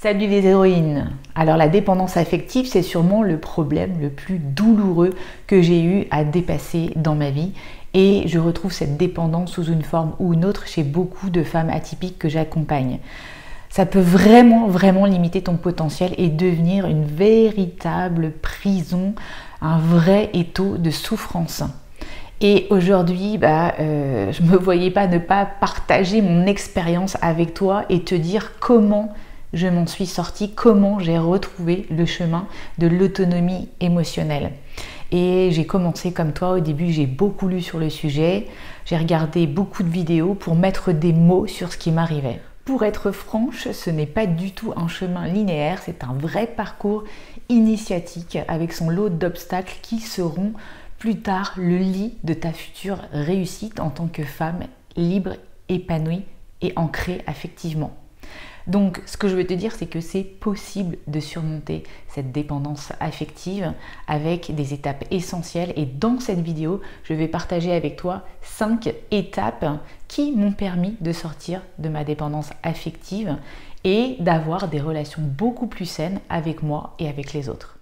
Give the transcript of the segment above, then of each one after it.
Salut les héroïnes! Alors la dépendance affective, c'est sûrement le problème le plus douloureux que j'ai eu à dépasser dans ma vie et je retrouve cette dépendance sous une forme ou une autre chez beaucoup de femmes atypiques que j'accompagne. Ça peut vraiment limiter ton potentiel et devenir une véritable prison, un vrai étau de souffrance. Et aujourd'hui, je ne me voyais pas ne pas partager mon expérience avec toi et te dire comment je m'en suis sortie, comment j'ai retrouvé le chemin de l'autonomie émotionnelle. Et j'ai commencé comme toi, au début j'ai beaucoup lu sur le sujet, j'ai regardé beaucoup de vidéos pour mettre des mots sur ce qui m'arrivait. Pour être franche, ce n'est pas du tout un chemin linéaire, c'est un vrai parcours initiatique avec son lot d'obstacles qui seront plus tard le lit de ta future réussite en tant que femme libre, épanouie et ancrée affectivement. Donc, ce que je veux te dire, c'est que c'est possible de surmonter cette dépendance affective avec des étapes essentielles. Et dans cette vidéo, je vais partager avec toi 5 étapes qui m'ont permis de sortir de ma dépendance affective et d'avoir des relations beaucoup plus saines avec moi et avec les autres.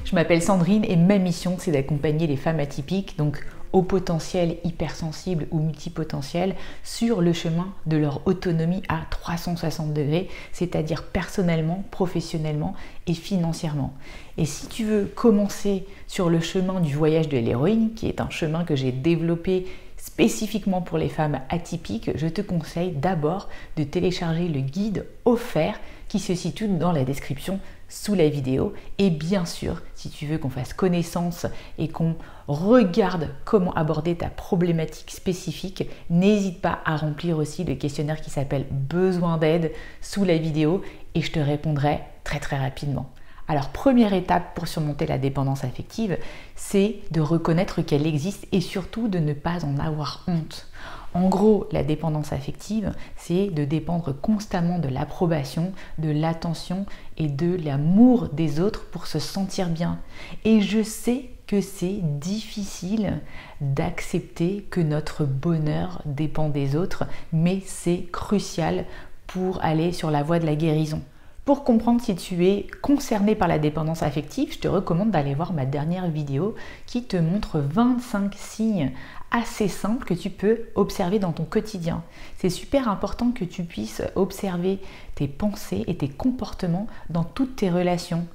Je m'appelle Sandrine et ma mission c'est d'accompagner les femmes atypiques, donc au potentiel hypersensible ou multipotentiel, sur le chemin de leur autonomie à 360 degrés, c'est-à-dire personnellement, professionnellement et financièrement. Et si tu veux commencer sur le chemin du voyage de l'héroïne, qui est un chemin que j'ai développé spécifiquement pour les femmes atypiques, je te conseille d'abord de télécharger le guide offert qui se situe dans la description sous la vidéo. Et bien sûr, si tu veux qu'on fasse connaissance et qu'on regarde comment aborder ta problématique spécifique, n'hésite pas à remplir aussi le questionnaire qui s'appelle Besoin d'aide sous la vidéo et je te répondrai très rapidement. Alors, première étape pour surmonter la dépendance affective, c'est de reconnaître qu'elle existe et surtout de ne pas en avoir honte. En gros, la dépendance affective, c'est de dépendre constamment de l'approbation, de l'attention et de l'amour des autres pour se sentir bien. Et je sais que c'est difficile d'accepter que notre bonheur dépend des autres, mais c'est crucial pour aller sur la voie de la guérison. Pour comprendre si tu es concerné par la dépendance affective, je te recommande d'aller voir ma dernière vidéo qui te montre 25 signes assez simples que tu peux observer dans ton quotidien. C'est super important que tu puisses observer tes pensées et tes comportements dans toutes tes relations.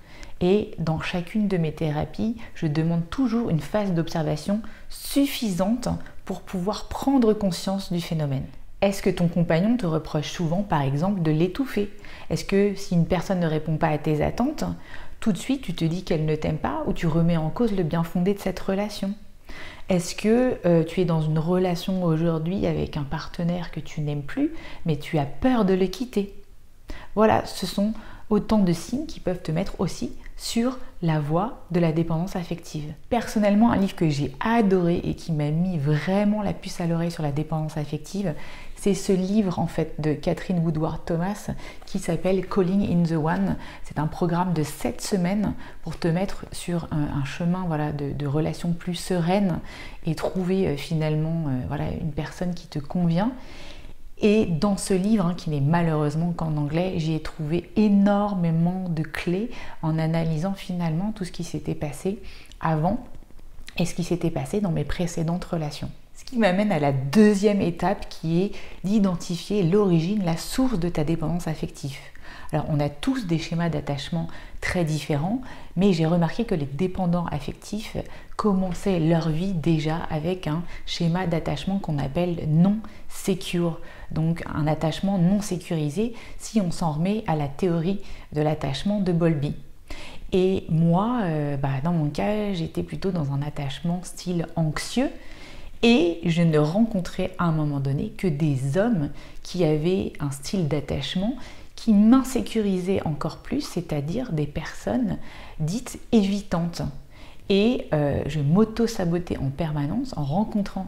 Et dans chacune de mes thérapies, je demande toujours une phase d'observation suffisante pour pouvoir prendre conscience du phénomène. Est-ce que ton compagnon te reproche souvent, par exemple, de l'étouffer? Est-ce que si une personne ne répond pas à tes attentes, tout de suite tu te dis qu'elle ne t'aime pas ou tu remets en cause le bien fondé de cette relation? Est-ce que tu es dans une relation aujourd'hui avec un partenaire que tu n'aimes plus, mais tu as peur de le quitter? Voilà, ce sont autant de signes qui peuvent te mettre aussi sur la voie de la dépendance affective. Personnellement, un livre que j'ai adoré et qui m'a mis vraiment la puce à l'oreille sur la dépendance affective, c'est ce livre en fait de Katherine Woodward-Thomas qui s'appelle Calling in the One. C'est un programme de 7 semaines pour te mettre sur un chemin de relations plus sereines et trouver finalement une personne qui te convient. Et dans ce livre, qui n'est malheureusement qu'en anglais, j'y ai trouvé énormément de clés en analysant finalement tout ce qui s'était passé avant et ce qui s'était passé dans mes précédentes relations. Ce qui m'amène à la deuxième étape qui est d'identifier l'origine, la source de ta dépendance affective. Alors on a tous des schémas d'attachement très différents, mais j'ai remarqué que les dépendants affectifs commençaient leur vie déjà avec un schéma d'attachement qu'on appelle non secure, donc un attachement non sécurisé si on s'en remet à la théorie de l'attachement de Bowlby. Et moi, dans mon cas, j'étais plutôt dans un attachement style anxieux et je ne rencontrais à un moment donné que des hommes qui avaient un style d'attachement qui m'insécurisait encore plus, c'est-à-dire des personnes dites évitantes. Et je m'auto-sabotais en permanence en rencontrant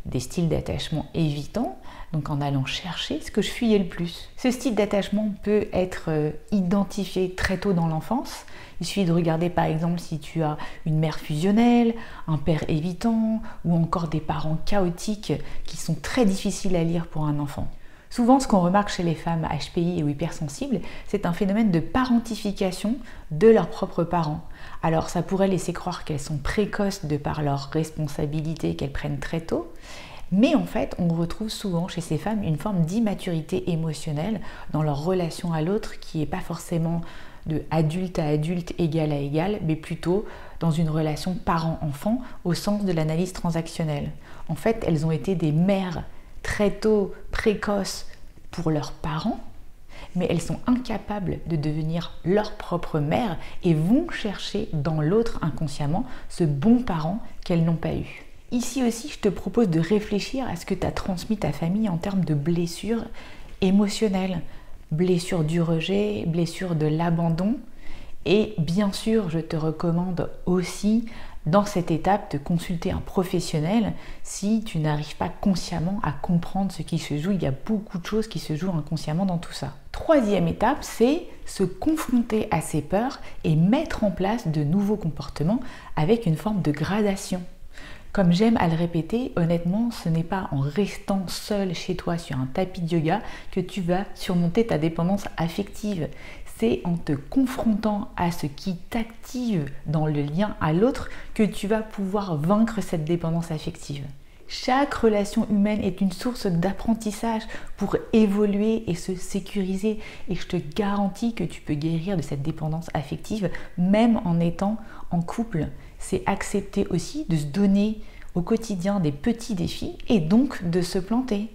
des styles d'attachement évitants, donc en allant chercher ce que je fuyais le plus. Ce style d'attachement peut être identifié très tôt dans l'enfance. Il suffit de regarder par exemple si tu as une mère fusionnelle, un père évitant ou encore des parents chaotiques qui sont très difficiles à lire pour un enfant. Souvent, ce qu'on remarque chez les femmes HPI ou hypersensibles, c'est un phénomène de parentification de leurs propres parents. Alors, ça pourrait laisser croire qu'elles sont précoces de par leurs responsabilités qu'elles prennent très tôt, mais en fait, on retrouve souvent chez ces femmes une forme d'immaturité émotionnelle dans leur relation à l'autre qui n'est pas forcément de adulte à adulte, égal à égal, mais plutôt dans une relation parent-enfant au sens de l'analyse transactionnelle. En fait, elles ont été des mères très tôt, précoces pour leurs parents, mais elles sont incapables de devenir leur propre mère et vont chercher dans l'autre inconsciemment ce bon parent qu'elles n'ont pas eu. Ici aussi, je te propose de réfléchir à ce que t'a transmis ta famille en termes de blessures émotionnelles, blessures du rejet, blessures de l'abandon. Et bien sûr, je te recommande aussi dans cette étape de consulter un professionnel si tu n'arrives pas consciemment à comprendre ce qui se joue. Il y a beaucoup de choses qui se jouent inconsciemment dans tout ça. Troisième étape, c'est se confronter à ses peurs et mettre en place de nouveaux comportements avec une forme de gradation. Comme j'aime à le répéter, honnêtement, ce n'est pas en restant seul chez toi sur un tapis de yoga que tu vas surmonter ta dépendance affective. C'est en te confrontant à ce qui t'active dans le lien à l'autre que tu vas pouvoir vaincre cette dépendance affective. Chaque relation humaine est une source d'apprentissage pour évoluer et se sécuriser. Et je te garantis que tu peux guérir de cette dépendance affective même en étant en couple. C'est accepter aussi de se donner au quotidien des petits défis et donc de se planter.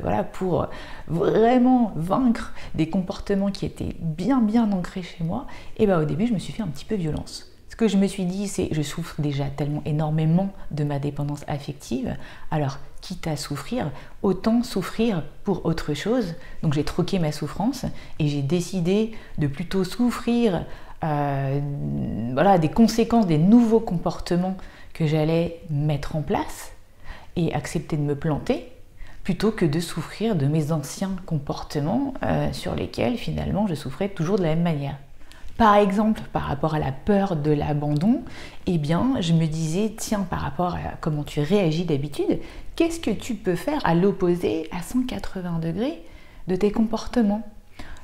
Voilà, pour vraiment vaincre des comportements qui étaient bien ancrés chez moi, et au début je me suis fait un petit peu violence. Ce que je me suis dit, c'est je souffre déjà tellement énormément de ma dépendance affective, alors quitte à souffrir, autant souffrir pour autre chose. Donc j'ai troqué ma souffrance et j'ai décidé de plutôt souffrir des conséquences des nouveaux comportements que j'allais mettre en place et accepter de me planter, plutôt que de souffrir de mes anciens comportements sur lesquels finalement je souffrais toujours de la même manière. Par exemple, par rapport à la peur de l'abandon, eh bien, je me disais, tiens, par rapport à comment tu réagis d'habitude, qu'est-ce que tu peux faire à l'opposé, à 180 degrés de tes comportements?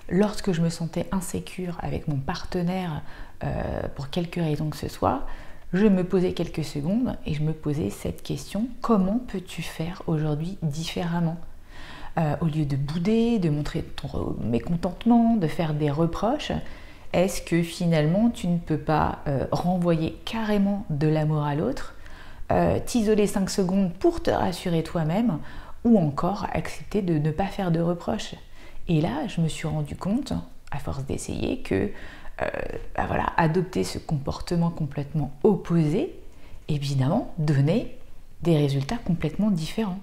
Lorsque je me sentais insécure avec mon partenaire pour quelque raison que ce soit, je me posais quelques secondes et je me posais cette question: comment peux-tu faire aujourd'hui différemment? Au lieu de bouder, de montrer ton mécontentement, de faire des reproches, est-ce que finalement tu ne peux pas renvoyer carrément de l'amour à l'autre, t'isoler 5 secondes pour te rassurer toi-même, ou encore accepter de ne pas faire de reproches? Et là, je me suis rendu compte, à force d'essayer, que adopter ce comportement complètement opposé, évidemment, donnait des résultats complètement différents.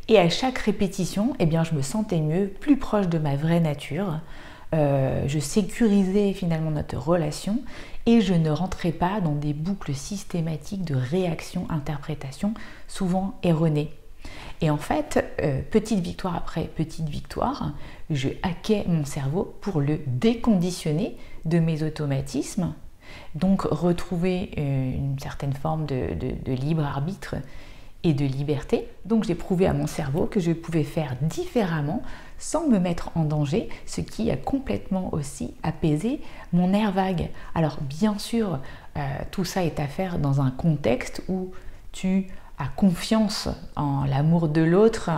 Et à chaque répétition, eh bien, je me sentais mieux, plus proche de ma vraie nature. Je sécurisais finalement notre relation et je ne rentrais pas dans des boucles systématiques de réaction-interprétation, souvent erronées. Et en fait, petite victoire après petite victoire, je hackais mon cerveau pour le déconditionner de mes automatismes, donc retrouver une certaine forme de libre arbitre et de liberté. Donc j'ai prouvé à mon cerveau que je pouvais faire différemment sans me mettre en danger, ce qui a complètement aussi apaisé mon nerf vague. Alors bien sûr, tout ça est à faire dans un contexte où tu as confiance en l'amour de l'autre,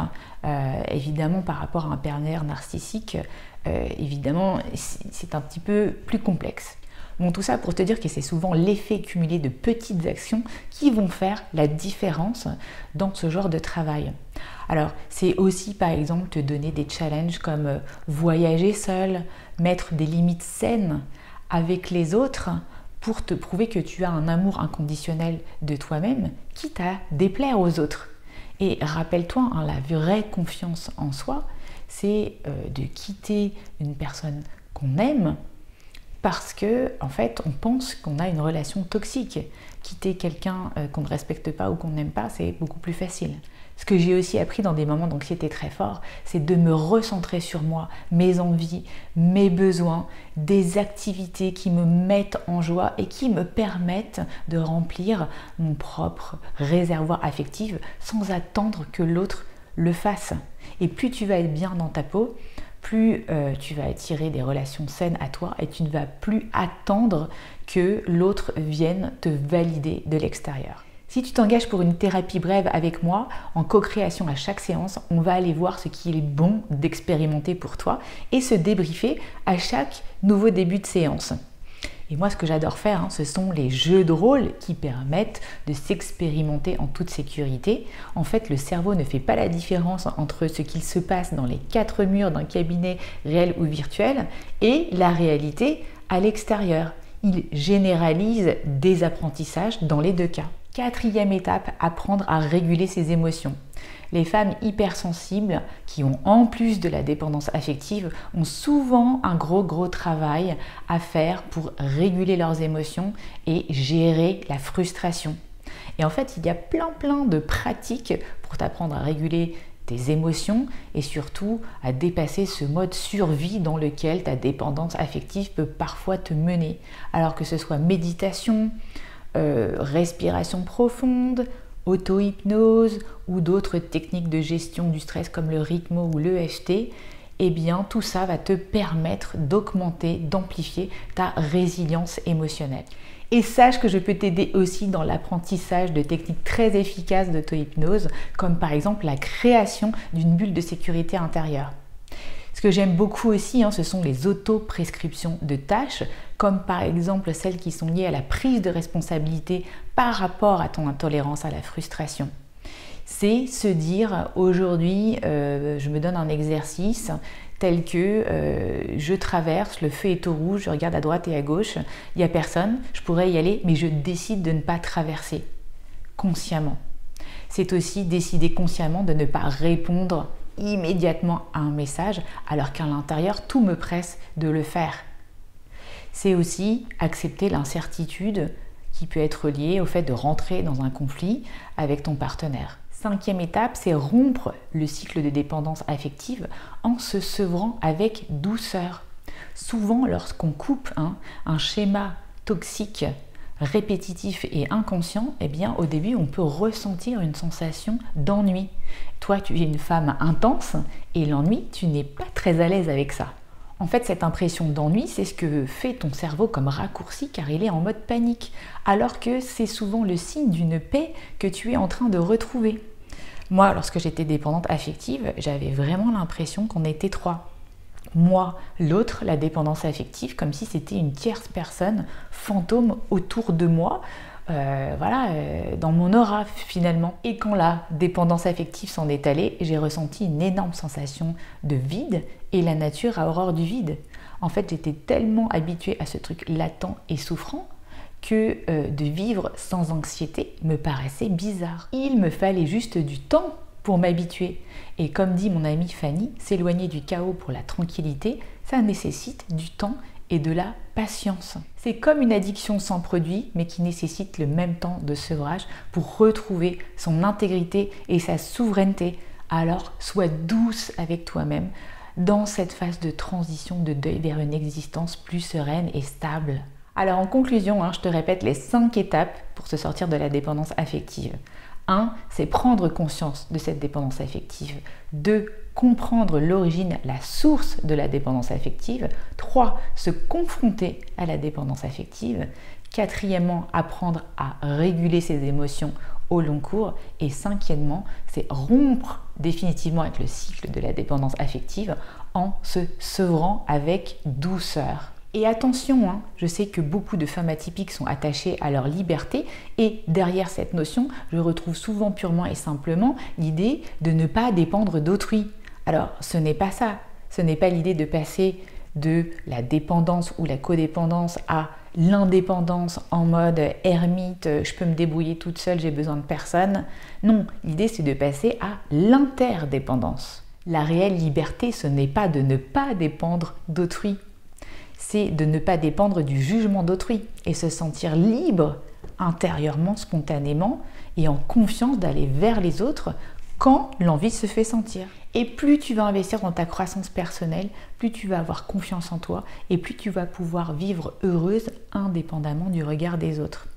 évidemment par rapport à un partenaire narcissique, évidemment c'est un petit peu plus complexe. Bon, tout ça pour te dire que c'est souvent l'effet cumulé de petites actions qui vont faire la différence dans ce genre de travail. Alors, c'est aussi par exemple te donner des challenges comme voyager seul, mettre des limites saines avec les autres pour te prouver que tu as un amour inconditionnel de toi-même, quitte à déplaire aux autres. Et rappelle-toi, la vraie confiance en soi, c'est de quitter une personne qu'on aime parce que, en fait, on pense qu'on a une relation toxique. Quitter quelqu'un qu'on ne respecte pas ou qu'on n'aime pas, c'est beaucoup plus facile. Ce que j'ai aussi appris dans des moments d'anxiété très forts, c'est de me recentrer sur moi, mes envies, mes besoins, des activités qui me mettent en joie et qui me permettent de remplir mon propre réservoir affectif sans attendre que l'autre le fasse. Et plus tu vas être bien dans ta peau, plus tu vas attirer des relations saines à toi et tu ne vas plus attendre que l'autre vienne te valider de l'extérieur. Si tu t'engages pour une thérapie brève avec moi, en co-création à chaque séance, on va aller voir ce qu'il est bon d'expérimenter pour toi et se débriefer à chaque nouveau début de séance. Et moi, ce que j'adore faire, ce sont les jeux de rôle qui permettent de s'expérimenter en toute sécurité. En fait, le cerveau ne fait pas la différence entre ce qu'il se passe dans les 4 murs d'un cabinet réel ou virtuel et la réalité à l'extérieur. Il généralise des apprentissages dans les 2 cas. 4e étape, apprendre à réguler ses émotions. Les femmes hypersensibles qui ont en plus de la dépendance affective ont souvent un gros travail à faire pour réguler leurs émotions et gérer la frustration. Et en fait, il y a plein de pratiques pour t'apprendre à réguler tes émotions et surtout à dépasser ce mode survie dans lequel ta dépendance affective peut parfois te mener. Alors que ce soit méditation, respiration profonde, auto-hypnose ou d'autres techniques de gestion du stress comme le rythmo ou l'EFT, eh bien tout ça va te permettre d'augmenter, d'amplifier ta résilience émotionnelle. Et sache que je peux t'aider aussi dans l'apprentissage de techniques très efficaces d'auto-hypnose, comme par exemple la création d'une bulle de sécurité intérieure. Ce que j'aime beaucoup aussi, ce sont les auto-prescriptions de tâches, comme par exemple celles qui sont liées à la prise de responsabilité par rapport à ton intolérance à la frustration. C'est se dire aujourd'hui, je me donne un exercice tel que je traverse, le feu est au rouge, je regarde à droite et à gauche, il n'y a personne, je pourrais y aller, mais je décide de ne pas traverser consciemment. C'est aussi décider consciemment de ne pas répondre immédiatement à un message alors qu'à l'intérieur tout me presse de le faire. C'est aussi accepter l'incertitude qui peut être liée au fait de rentrer dans un conflit avec ton partenaire. 5e étape, c'est rompre le cycle de dépendance affective en se sevrant avec douceur. Souvent, lorsqu'on coupe un schéma toxique, répétitif et inconscient, eh bien au début on peut ressentir une sensation d'ennui. Toi tu es une femme intense et l'ennui, tu n'es pas très à l'aise avec ça. En fait cette impression d'ennui, c'est ce que fait ton cerveau comme raccourci car il est en mode panique, alors que c'est souvent le signe d'une paix que tu es en train de retrouver. Moi lorsque j'étais dépendante affective, j'avais vraiment l'impression qu'on était 3. Moi, l'autre, la dépendance affective, comme si c'était une tierce personne fantôme autour de moi, dans mon aura finalement. Et quand la dépendance affective s'en est allée, j'ai ressenti une énorme sensation de vide et la nature a horreur du vide. En fait, j'étais tellement habituée à ce truc latent et souffrant que de vivre sans anxiété me paraissait bizarre. Il me fallait juste du temps pour m'habituer. Et comme dit mon amie Fanny, s'éloigner du chaos pour la tranquillité, ça nécessite du temps et de la patience. C'est comme une addiction sans produit, mais qui nécessite le même temps de sevrage pour retrouver son intégrité et sa souveraineté. Alors, sois douce avec toi-même dans cette phase de transition de deuil vers une existence plus sereine et stable. Alors en conclusion, je te répète les 5 étapes pour se sortir de la dépendance affective. 1. C'est prendre conscience de cette dépendance affective. 2. Comprendre l'origine, la source de la dépendance affective. 3. Se confronter à la dépendance affective. 4. Apprendre à réguler ses émotions au long cours. Et 5. C'est rompre définitivement avec le cycle de la dépendance affective en se sevrant avec douceur. Et attention, je sais que beaucoup de femmes atypiques sont attachées à leur liberté et derrière cette notion, je retrouve souvent purement et simplement l'idée de ne pas dépendre d'autrui. Alors, ce n'est pas ça. Ce n'est pas l'idée de passer de la dépendance ou la codépendance à l'indépendance en mode ermite, je peux me débrouiller toute seule, j'ai besoin de personne. Non, l'idée c'est de passer à l'interdépendance. La réelle liberté, ce n'est pas de ne pas dépendre d'autrui. C'est de ne pas dépendre du jugement d'autrui et se sentir libre intérieurement, spontanément et en confiance d'aller vers les autres quand l'envie se fait sentir. Et plus tu vas investir dans ta croissance personnelle, plus tu vas avoir confiance en toi et plus tu vas pouvoir vivre heureuse indépendamment du regard des autres.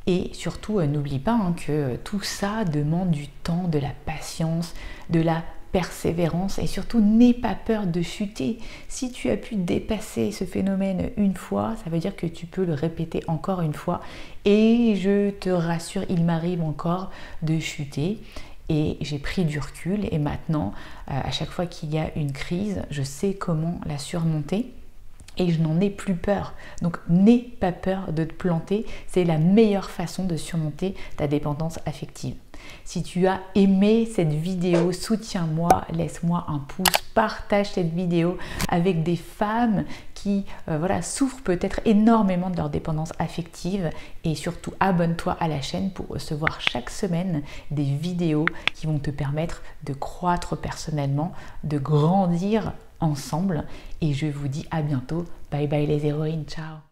Et surtout, n'oublie pas que tout ça demande du temps, de la patience, de la persévérance et surtout n'aie pas peur de chuter. Si tu as pu dépasser ce phénomène une fois, ça veut dire que tu peux le répéter encore une fois. Et je te rassure, il m'arrive encore de chuter. Et j'ai pris du recul et maintenant, à chaque fois qu'il y a une crise, je sais comment la surmonter. Et je n'en ai plus peur. Donc n'aie pas peur de te planter, c'est la meilleure façon de surmonter ta dépendance affective. Si tu as aimé cette vidéo, soutiens-moi, laisse-moi un pouce, partage cette vidéo avec des femmes qui souffrent peut-être énormément de leur dépendance affective et surtout abonne-toi à la chaîne pour recevoir chaque semaine des vidéos qui vont te permettre de croître personnellement, de grandir ensemble et je vous dis à bientôt. Bye bye les héroïnes, ciao.